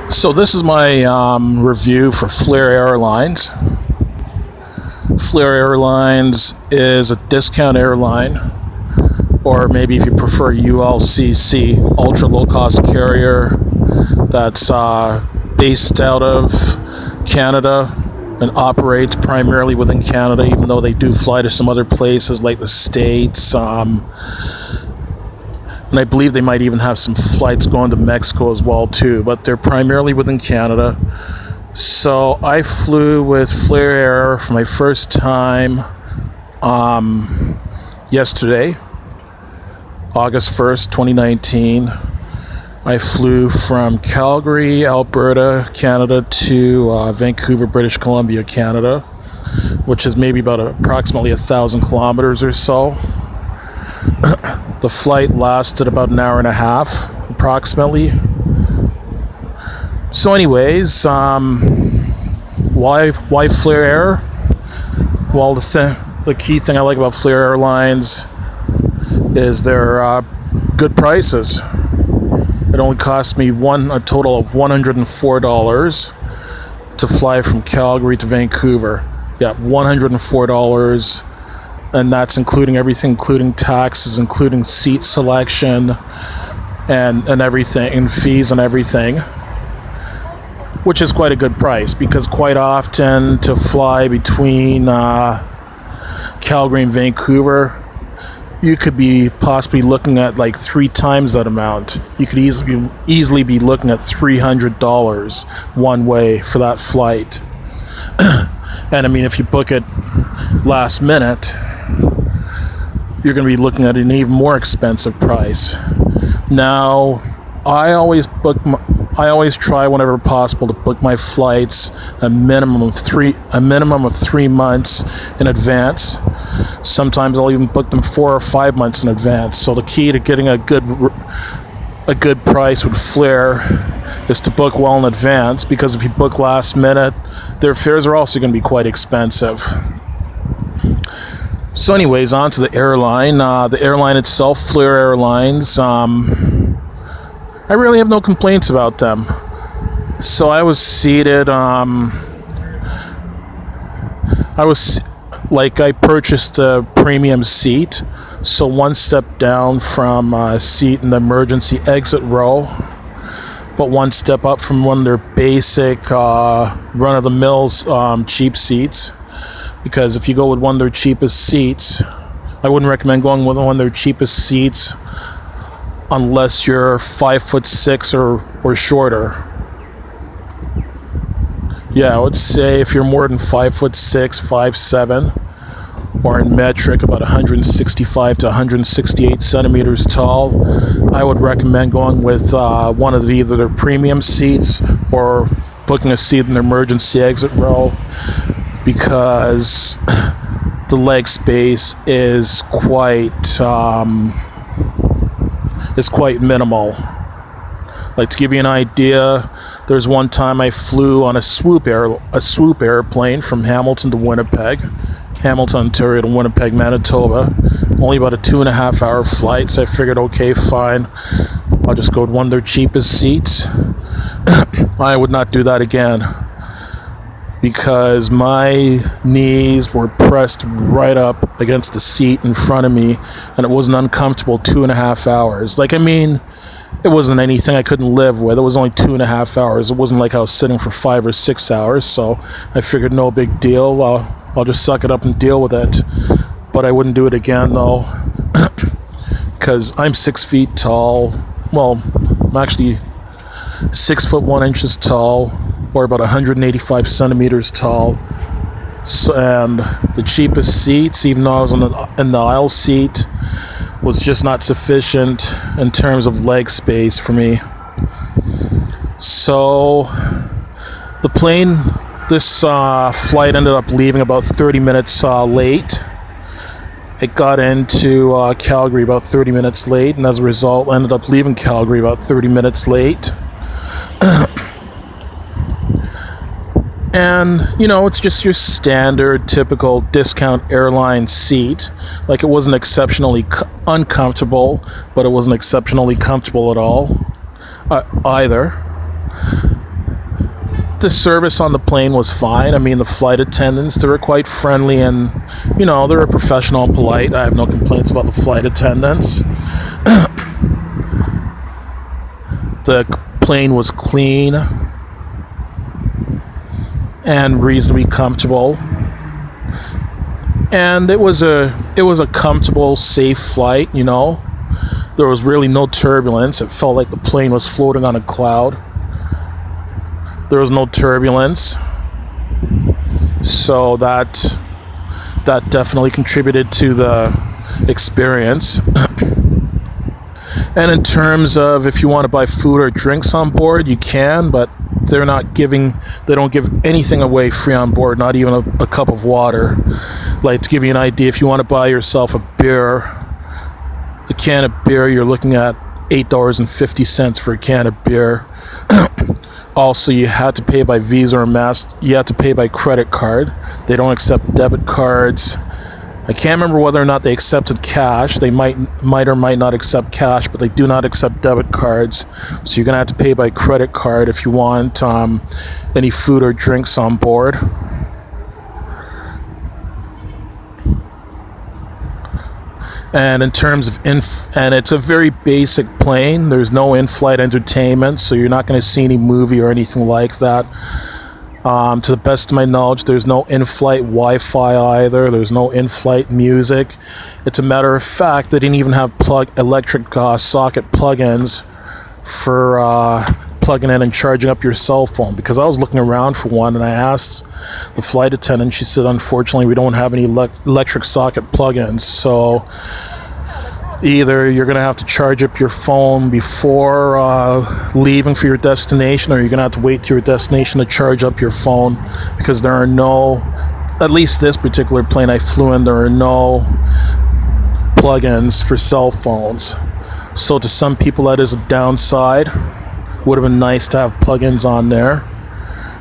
So this is my review for Flair Airlines. Flair Airlines is a discount airline, or maybe if you prefer ULCC, ultra low cost carrier that's based out of Canada and operates primarily within Canada, even though they do fly to some other places like the States. And I believe they might even have some flights going to Mexico as well too, but they're primarily within Canada. So I flew with Flair Air for my first time yesterday, August 1st, 2019. I flew from Calgary, Alberta, Canada to Vancouver, British Columbia, Canada, which is maybe about approximately 1,000 kilometers or so. The flight lasted about an hour and a half, approximately. So anyways, why Flair Air? Well, the key thing I like about Flair Airlines is their good prices. It only cost me a total of $104 to fly from Calgary to Vancouver. Yeah, $104. And that's including everything, including taxes, including seat selection and everything, and fees and everything, which is quite a good price, because quite often to fly between Calgary and Vancouver, you could be possibly looking at like 3 times that amount. You could easily be looking at $300 one way for that flight. And I mean, if you book it last minute, you're going to be looking at an even more expensive price. Now, I always try whenever possible to book my flights a minimum of 3 months in advance. Sometimes I'll even book them 4 or 5 months in advance. So the key to getting a good price with Flair is to book well in advance, because if you book last minute, their fares are also going to be quite expensive. So anyways, on to the airline. The airline itself, Flair Airlines, I really have no complaints about them. So I was seated, I purchased a premium seat, so one step down from a seat in the emergency exit row, but one step up from one of their basic run-of-the-mill cheap seats. Because if you go with one of their cheapest seats, I wouldn't recommend going with one of their cheapest seats unless you're 5'6" or shorter. Yeah, I would say if you're more than 5'6", 5'7", or in metric about 165 to 168 centimeters tall, I would recommend going with one of either their premium seats or booking a seat in the emergency exit row, because the leg space is quite minimal. Like, to give you an idea, there's one time I flew on a swoop airplane from Hamilton to Winnipeg, Hamilton, Ontario to Winnipeg, Manitoba. Only about a 2.5 hour flight, so I figured, okay, fine, I'll just go with one of their cheapest seats. I would not do that again, because my knees were pressed right up against the seat in front of me, and it was an uncomfortable 2.5 hours. Like, I mean, it wasn't anything I couldn't live with. It was only 2.5 hours. It wasn't like I was sitting for 5 or 6 hours, so I figured no big deal. I'll just suck it up and deal with it. But I wouldn't do it again, though, because I'm 6 feet tall. Well, I'm actually 6 foot 1 inches tall, or about 185 centimeters tall. So, and the cheapest seats, even though I was in the aisle seat, was just not sufficient in terms of leg space for me. So this flight ended up leaving about 30 minutes late. It got into Calgary about 30 minutes late, and as a result ended up leaving Calgary about 30 minutes late. And, you know, it's just your standard, typical discount airline seat. Like, it wasn't exceptionally uncomfortable, but it wasn't exceptionally comfortable at all, either. The service on the plane was fine. I mean, the flight attendants, they were quite friendly, and they were professional and polite. I have no complaints about the flight attendants. The plane was clean and reasonably comfortable, and it was a comfortable, safe flight. There was really no turbulence. It felt like the plane was floating on a cloud. There was no turbulence, so that definitely contributed to the experience. And in terms of if you want to buy food or drinks on board, you can, but they don't give anything away free on board, not even a cup of water. Like, to give you an idea, if you want to buy yourself a can of beer, you're looking at $8.50 for a can of beer. Also, you had to pay by Visa or Master. You had to pay by credit card. They don't accept debit cards. I can't remember whether or not they accepted cash. They might or might not accept cash, but they do not accept debit cards. So you're gonna have to pay by credit card if you want any food or drinks on board. And in terms of and it's a very basic plane. There's no in-flight entertainment, so you're not going to see any movie or anything like that. To the best of my knowledge, there's no in-flight Wi-Fi either. There's no in-flight music. It's a matter of fact, they didn't even have electric socket plug-ins for plugging in and charging up your cell phone, because I was looking around for one and I asked the flight attendant. She said, unfortunately, we don't have any electric socket plug-ins, so either you're going to have to charge up your phone before leaving for your destination, or you're going to have to wait to your destination to charge up your phone, because there are no, at least this particular plane I flew in, there are no plug-ins for cell phones. So to some people that is a downside. Would have been nice to have plugins on there.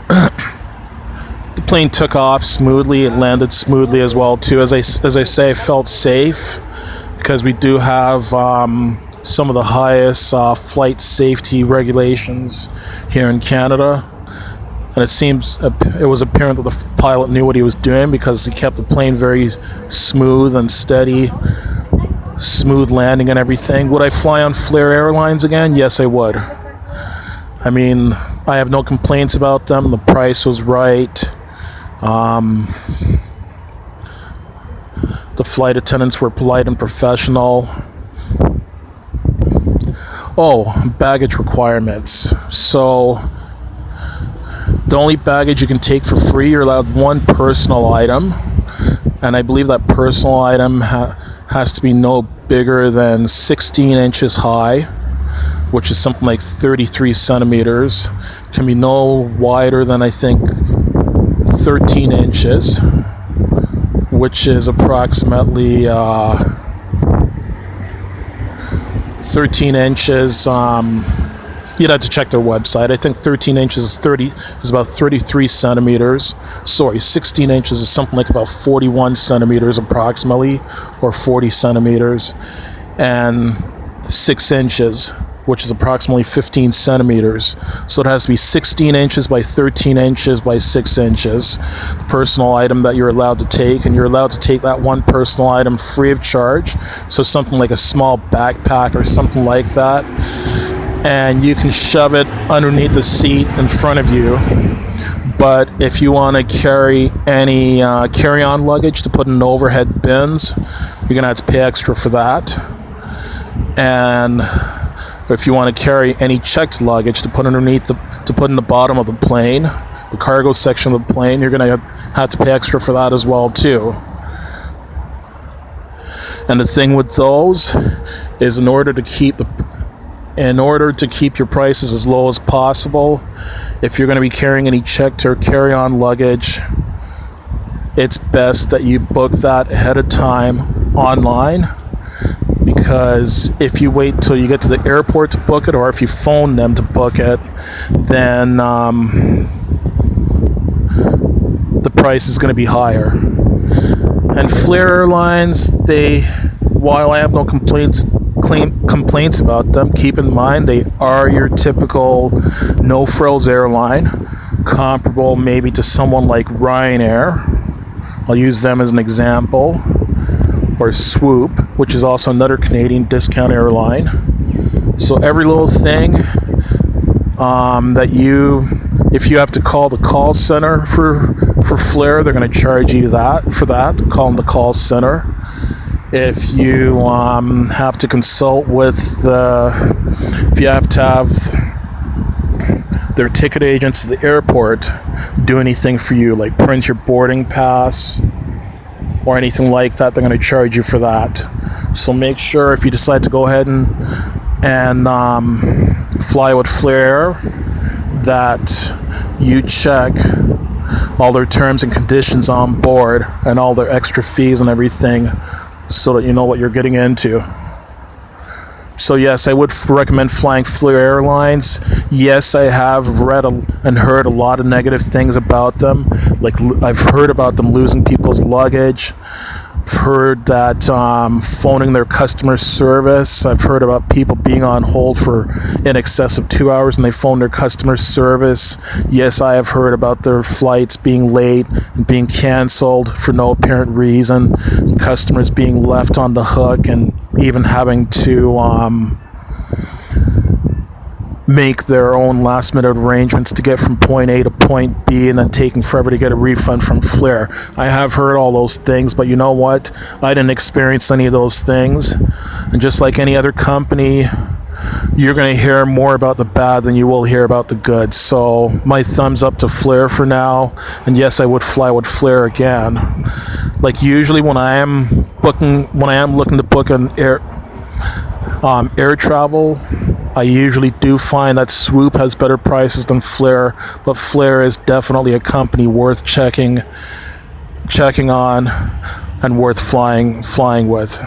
The plane took off smoothly. It landed smoothly as well too. As I say, I felt safe because we do have some of the highest flight safety regulations here in Canada, and it was apparent that the pilot knew what he was doing, because he kept the plane very smooth and steady, smooth landing and everything. Would I fly on Flair Airlines again? Yes, I would. I mean, I have no complaints about them. The price was right. The flight attendants were polite and professional. Oh, baggage requirements. So, the only baggage you can take for free, you're allowed one personal item. And I believe that personal item has to be no bigger than 16 inches high, which is something like 33 centimeters. Can be no wider than, I think, 13 inches, which is approximately 13 inches. You'd have to check their website. I think 13 inches is about 33 centimeters. Sorry, 16 inches is something like about 41 centimeters approximately, or 40 centimeters. And 6 inches, which is approximately 15 centimeters. So it has to be 16 inches by 13 inches by 6 inches. The personal item that you're allowed to take, and you're allowed to take that one personal item free of charge. So something like a small backpack or something like that. And you can shove it underneath the seat in front of you. But if you want to carry any carry-on luggage to put in overhead bins, you're going to have to pay extra for that. And if you want to carry any checked luggage to put in the bottom of the plane, the cargo section of the plane, you're going to have to pay extra for that as well too. And the thing with those is, in order to keep your prices as low as possible, if you're going to be carrying any checked or carry-on luggage, it's best that you book that ahead of time online. Because if you wait till you get to the airport to book it, or if you phone them to book it, then the price is going to be higher. And Flair Airlines, while I have no complaints about them, keep in mind they are your typical no-frills airline. comparable maybe to someone like Ryanair. I'll use them as an example. Or Swoop, which is also another Canadian discount airline. So every little thing if you have to call the call center for Flair, they're going to charge you for that, calling the call center. If you have to consult with if you have to have their ticket agents at the airport do anything for you, like print your boarding pass or anything like that, they're going to charge you for that. So make sure if you decide to go ahead and fly with Flair that you check all their terms and conditions on board and all their extra fees and everything so that you know what you're getting into. So yes, I would recommend flying Flair Airlines. Yes, I have read and heard a lot of negative things about them. Like I've heard about them losing people's luggage. I've heard that phoning their customer service. I've heard about people being on hold for in excess of 2 hours and they phone their customer service. Yes, I have heard about their flights being late and being canceled for no apparent reason, and customers being left on the hook and even having to make their own last minute arrangements to get from point A to point B and then taking forever to get a refund from Flair. I have heard all those things, but you know what? I didn't experience any of those things. And just like any other company, you're going to hear more about the bad than you will hear about the good. So my thumbs up to Flair for now. And yes, I would fly with Flair again. Like usually when I am looking to book an air travel, I usually do find that Swoop has better prices than Flair, but Flair is definitely a company worth checking on and worth flying with.